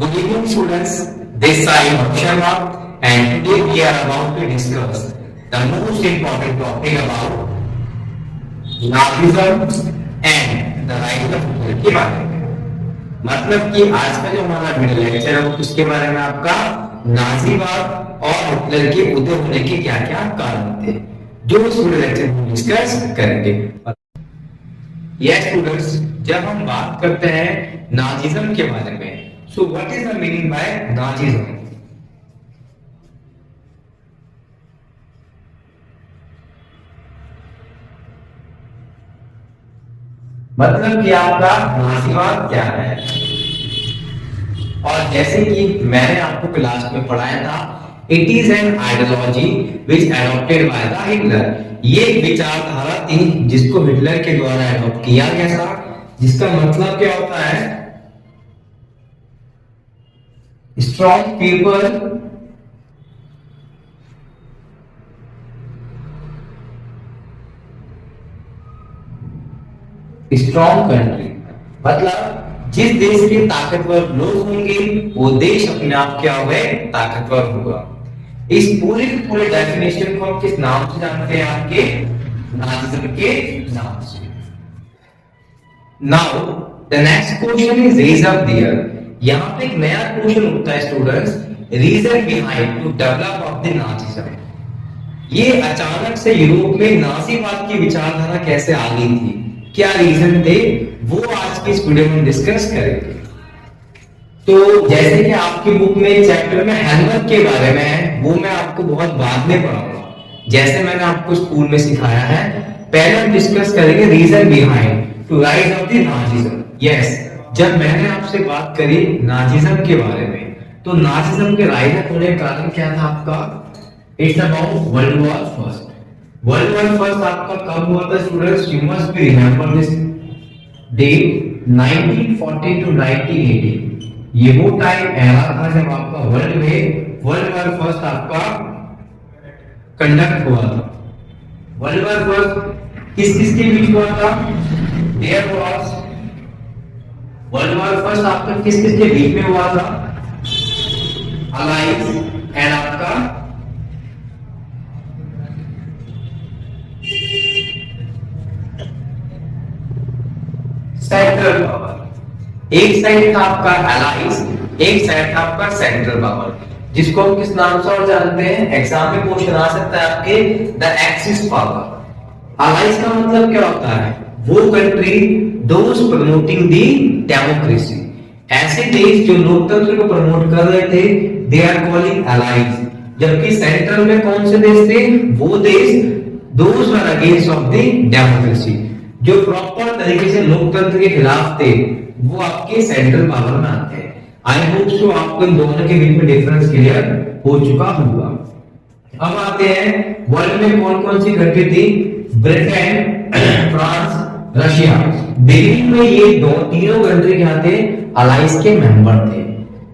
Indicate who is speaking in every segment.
Speaker 1: Good evening, students. This I am Sharma, and today we are about to discuss the most important topic about Nazism and the rise of Hitler के बारे में। मतलब कि आज का जो हमारा वीडियो लेक्चर है वो किसके बारे में, आपका नाजीवाद और हिटलर के उदय होने के क्या-क्या कारण थे, जो इस वीडियो लेक्चर में डिस्कस करेंगे। यस स्टूडेंट्स, जब हम बात करते हैं नाजीज्म के बारे में, so what is the meaning by Nazism? मतलब कि आपका नाजीवाद क्या है? और जैसे कि मैंने आपको क्लास में पढ़ाया था, it is an ideology which adopted by the Hitler. ये एक विचारधारा थी जिसको हिटलर के द्वारा एडॉप्ट किया गया था, जिसका मतलब क्या होता है? स्ट्रॉन्ग पीपल स्ट्रॉन्ग कंट्री, मतलब जिस देश के ताकतवर लोग होंगे वो देश अपने आप क्या हुए, ताकतवर होगा। इस पूरे डेफिनेशन को हम किस नाम से जानते हैं? आपके नाजीज्म के नाम से। Now the next question is reason there. यहां पे एक नया क्वेश्चन उठता है students, reason behind to develop of the Nazism. ये अचानक से यूरोप में नाजीवाद की विचारधारा कैसे आ गई थी, क्या रीजन थे, वो आज की इस वीडियो में डिस्कस करेंगे। तो जैसे कि आपकी बुक में चैप्टर में हेलमट के बारे में है, वो मैं आपको बहुत बाद में पढ़ाऊंगा। जैसे मैंने आपको स्कूल में सिखाया है, पहले हम डिस्कस करेंगे reason behind to rise of the Nazism. Yes, जब मैंने आपसे बात करी नाजीज्म के बारे में, तो नाजीज्म के राइज होने का कारण क्या था आपका? It's about world war first. World war first आपका कब हुआ था students? You must be remember this date, 1940 to 1980। ये वो टाइम एरा था जब आपका वर्ल्ड वॉर फर्स्ट आपका कंडक्ट हुआ था। वर्ल्ड वॉर फर्स्ट किस के बीच हुआ था? There was world war first आपका किस के बीच में हुआ था? अलाइज एंड आपका सेंट्रल पावर। एक साइड था आपका अलाइज, एक साइड था आपका सेंट्रल पावर, जिसको हम किस नाम से और जानते हैं? एग्जाम में क्वेश्चन आ सकता है आपके, द एक्सिस पावर। अलाइज का मतलब क्या होता है? वो country those promoting the democracy. ऐसे देश जो लोकतंत्र को प्रमोट कर रहे थे, दे आर कॉलिंग अलाइज। जबकि सेंट्रल में कौन से देश थे? वो देश those were against of the democracy, जो प्रॉपर तरीके से लोकतंत्र के खिलाफ थे, वो आपके सेंट्रल पावर में आते हैं। आई होप सो आपको इन दोनों के बीच में डिफरेंस क्लियर हो चुका होगा। अब आते हैं वर्ल्ड में कौन कौन सी कंट्री थी? Britain, France, Russia. बिगिनिंग में ये तीनों कंट्री क्या थे? अलाइज के मेंबर थे।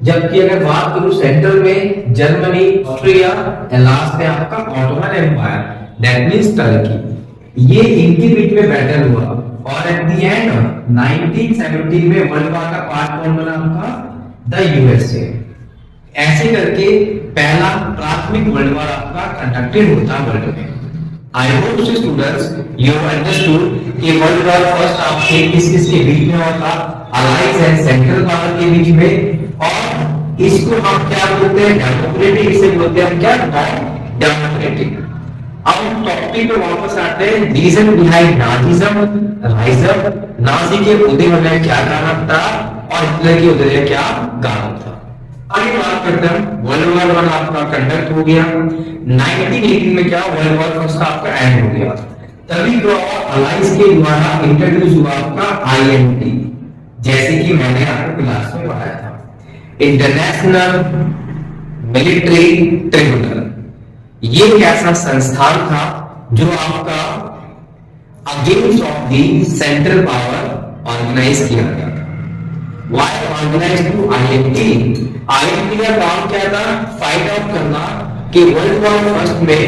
Speaker 1: जबकि अगर बात करूं सेंट्रल में, जर्मनी, ऑस्ट्रिया एंड लास्ट में आपका Ottoman empire, that means Turkey. ये इनके बीच में बैटल हुआ और एट द एंड 1970 में वर्ल्ड वॉर का पार्ट कौन बना आपका? The USA. ऐसे करके पहला प्राथमिक वर्ल्ड वॉर आपका कंडक्टेड होता वर्ल्ड में। I hope so students you have understood कि वर्ल्ड वॉर फर्स्ट आपके किस के बीच में हुआ था? अलाइज एंड सेंट्रल पावर के बीच में। और इसको हम क्या बोलते हैं? डेमोक्रेटिक। इसे बोलते हैं हम क्या? डेमोक्रेटिक। अब टॉपिक पे वापस आते हैं, रीजन बिहाइंड नाजीज्म, राइजम। नाजी के उदय होने का क्या कारण था और हिटलर के उदय का क्या कारण था? आगे बात करते हैं, वर्ल्ड वॉर वन आपका कंडक्ट हो गया, 1918 में क्या वर्ल्ड वॉर फर्स्ट आपका एंड हो गया। तभी तो अलाइज के द्वारा इंट्रोड्यूस हुआ आपका आईएनटी, जैसे कि मैंने आपको क्लास में पढ़ाया था, इंटरनेशनल मिलिट्री ट्रिब्यूनल। ये एक ऐसा संस्थान था जो आपका against of the central power organise किया गया था। Why organise to INT? INT का काम क्या था? फाइंड आउट करना कि वर्ल्ड वॉर फर्स्ट में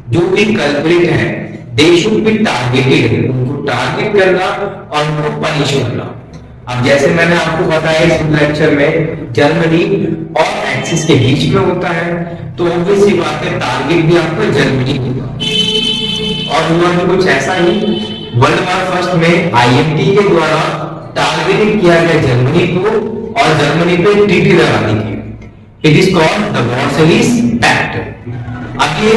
Speaker 1: जो भी कल्प्रिट है, दे शुड बी टारगेटेड, उनको टारगेट करना और उनको पनिश करना। अब जैसे मैंने आपको बताया इस लेक्चर में जर्मनी और एक्सिस के बीच में होता है, तो ऑब्वियस सी बात है टारगेट भी आपका जर्मनी होगा। और हुआ भी कुछ ऐसा ही, वर्ल्ड वॉर फर्स्ट में आईएमटी के द्वारा टारगेट किया गया जर्मनी को और जर्मनी पे ट्रीटी लगा दी गई। It is called the Versailles pact. अब ये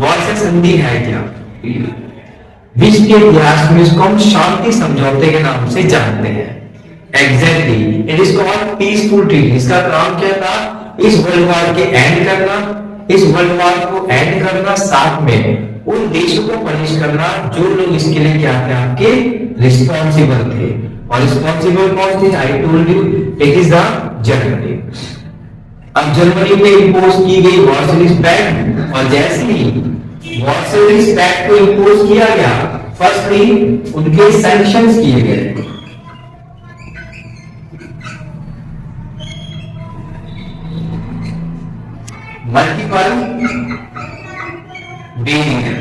Speaker 1: वर्साइल्स संधि है क्या? विश्व के इतिहास में इसको हम शांति समझौते के नाम से जानते हैं। Exactly it is called peaceful treaty. इसका काम क्या था? इस वर्ल्ड वॉर के एंड करना, इस वर्ल्ड वॉर को एंड करना, साथ में उन देशों को पनिश करना जो लोग इसके लिए क्या थे आपके रिस्पॉन्सिबल थे। और रिस्पॉन्सिबल कौन थे? I told you it is the Germany. अब जर्मनी पे इंपोज की गई वर्साइल्स पैक्ट, और जैसे ही वर्साइल्स पैक्ट को इंपोज किया गया, फर्स्टली उनके सैंक्शंस किए गए। मल्टीपल बेरियर,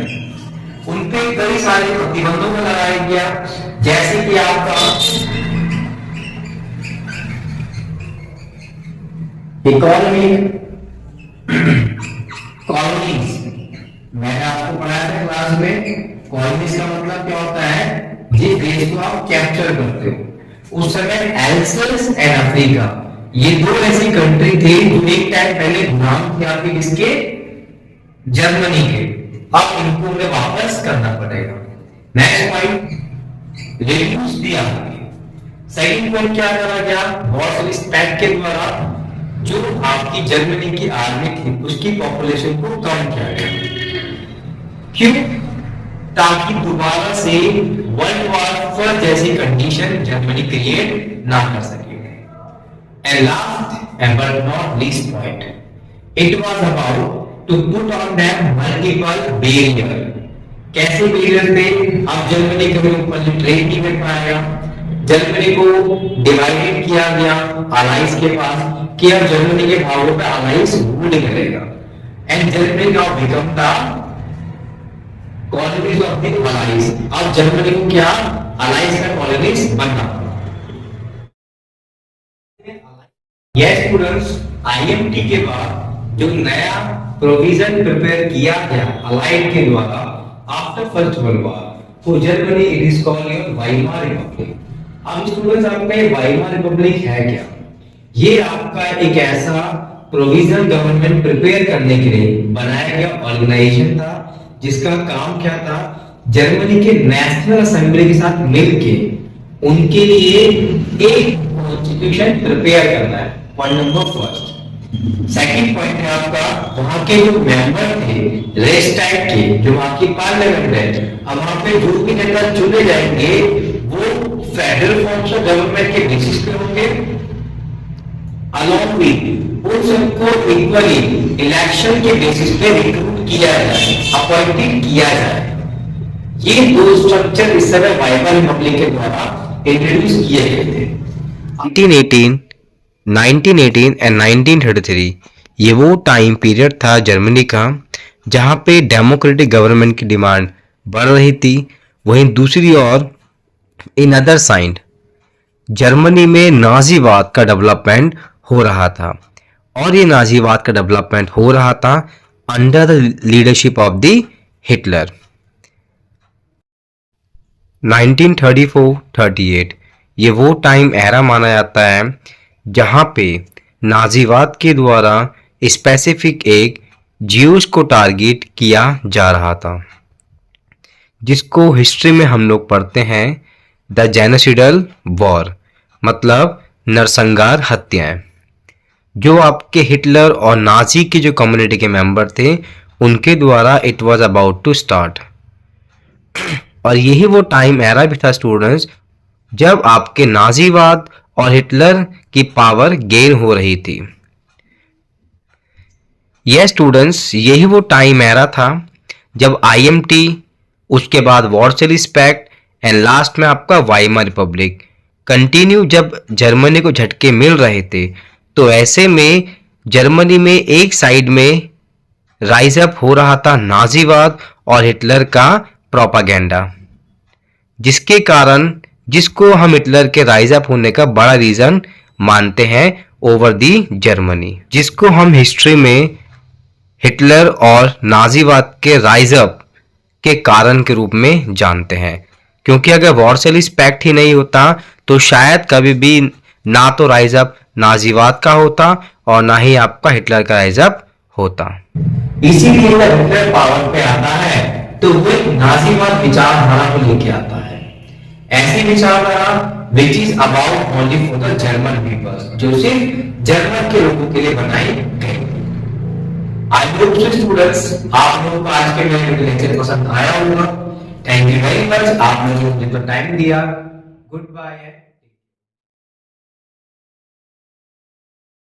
Speaker 1: उनपे कई सारे प्रतिबंधों को लगाया गया, जैसे कि आपका इकोनॉमिक कॉलोनीज। मैंने आपको पढ़ाया था क्लास में, कॉलोनीज का मतलब क्या होता है? जिस देश को आप कैप्चर करते हो। उस समय एल्सस एंड अफ्रीका, ये दो ऐसी कंट्री थे जो एक टाइम पहले गुलाम थे आपके किसके? जर्मनी के। अब इनको हमें वापस करना पड़ेगा। Next point, reduce the army. Second point क्या करा गया? वर्साइल्स पैक्ट के द्वारा जो आपकी जर्मनी की आर्मी थी उसकी पॉपुलेशन को कम किया गया। क्यों? ताकि दोबारा से वर्ल्ड वॉर फर्स्ट जैसी कंडीशन जर्मनी क्रिएट ना कर सके। And last but not least point, it was about to put on them multiple barrier। कैसे barrier थे? अब जर्मनी कभी ऊपर ट्रेड नहीं कर पाएगा, जर्मनी को डिवाइडेड किया गया अलाइंस के पास कि अब जर्मनी के भागों पे अलाइंस रूल करेगा, and Germany now become the colonies of the alliance. अब जर्मनी को क्या अलाइंस का कॉलोनीज बनना। यस स्टूडेंट्स, आईएमटी के बाद जो नया प्रोविजन प्रिपेयर किया गया अलाइड के द्वारा after first world war for Germany, it is called your Weimar Republic. अब स्टूडेंट्स आपका ये वाइमार रिपब्लिक है क्या? ये आपका एक ऐसा प्रोविजन गवर्नमेंट प्रिपेयर करने के लिए बनाया गया ऑर्गेनाइजेशन था, जिसका काम क्या था? जर्मनी के नेशनल असेंबली के साथ मिलके उनके लिए एक कॉन्स्टिट्यूशन प्रिपेयर करना है। Point number first. Second point है आपका वहां के जो मेंबर थे रेस्टाइट के, जो वहां की पार्लियामेंट है, अब वहां पे जो भी नेता चुने जाएंगे वो फेडरल फॉर्म्स ऑफ गवर्नमेंट के बेसिस पे होंगे, अलॉन्ग विद उन सबको इक्वली इलेक्शन के बेसिस पे रिक्रूट किया जाए, अपॉइंटेड किया जाए। ये दो स्ट्रक्चर इस समय वाइमार रिपब्लिक के द्वारा इंट्रोड्यूस किए गए थे। 1918 एंड 1933 ये वो टाइम पीरियड था जर्मनी का जहां पे डेमोक्रेटिक गवर्नमेंट की डिमांड बढ़ रही थी। वहीं दूसरी ओर इन अदर साइड जर्मनी में नाजीवाद का डेवलपमेंट हो रहा था, और ये नाजीवाद का डेवलपमेंट हो रहा था under the leadership of the Hitler. 1934-38 ये वो टाइम एरा माना जाता है जहां पे नाजीवाद के द्वारा स्पेसिफिक एक ज्यूज को टारगेट किया जा रहा था, जिसको हिस्ट्री में हम लोग पढ़ते हैं द जेनोसाइडल वॉर, मतलब नरसंहार हत्याएं, जो आपके हिटलर और नाजी की जो कम्युनिटी के मेंबर थे उनके द्वारा it was about to start. और यही वो टाइम एरा भी था स्टूडेंट्स जब आपके नाजीवाद और हिटलर की पावर गेन हो रही थी। यह स्टूडेंट्स यही वो टाइम एरा था जब आईएमटी, उसके बाद वर्साइल्स पैक्ट एंड लास्ट में आपका वाइमार रिपब्लिक कंटिन्यू जब जर्मनी को झटके मिल रहे थे, तो ऐसे में जर्मनी में एक साइड में राइज अप हो रहा था नाजीवाद और हिटलर का प्रोपागेंडा, जिसके कारण
Speaker 2: जिसको हम हिटलर के राइज अप होने का बड़ा रीजन मानते हैं ओवर दी जर्मनी, जिसको हम हिस्ट्री में हिटलर और नाजीवाद के राइज अप के कारण के रूप में जानते हैं। क्योंकि अगर वॉर्सेलिस पैक्ट ही नहीं होता तो शायद कभी भी ना तो राइज अप नाजीवाद का होता और ना ही आपका हिटलर का राइज अप होता।
Speaker 1: इसीलिए जब हिटलर पावर पे आता है तो वो एक नाजीवाद विचारधारा को लेके आता है, ऐसी विचारधारा which is about only for the German peoples, जो सिर्फ जर्मन के लोगों के लिए बनाई गई। आई होप सो स्टूडेंट्स आप लोगों को आज के मेरे लेक्चर पसंद आया होगा। थैंक यू वेरी मच, आपने जो मुझे टाइम दिया। Good bye.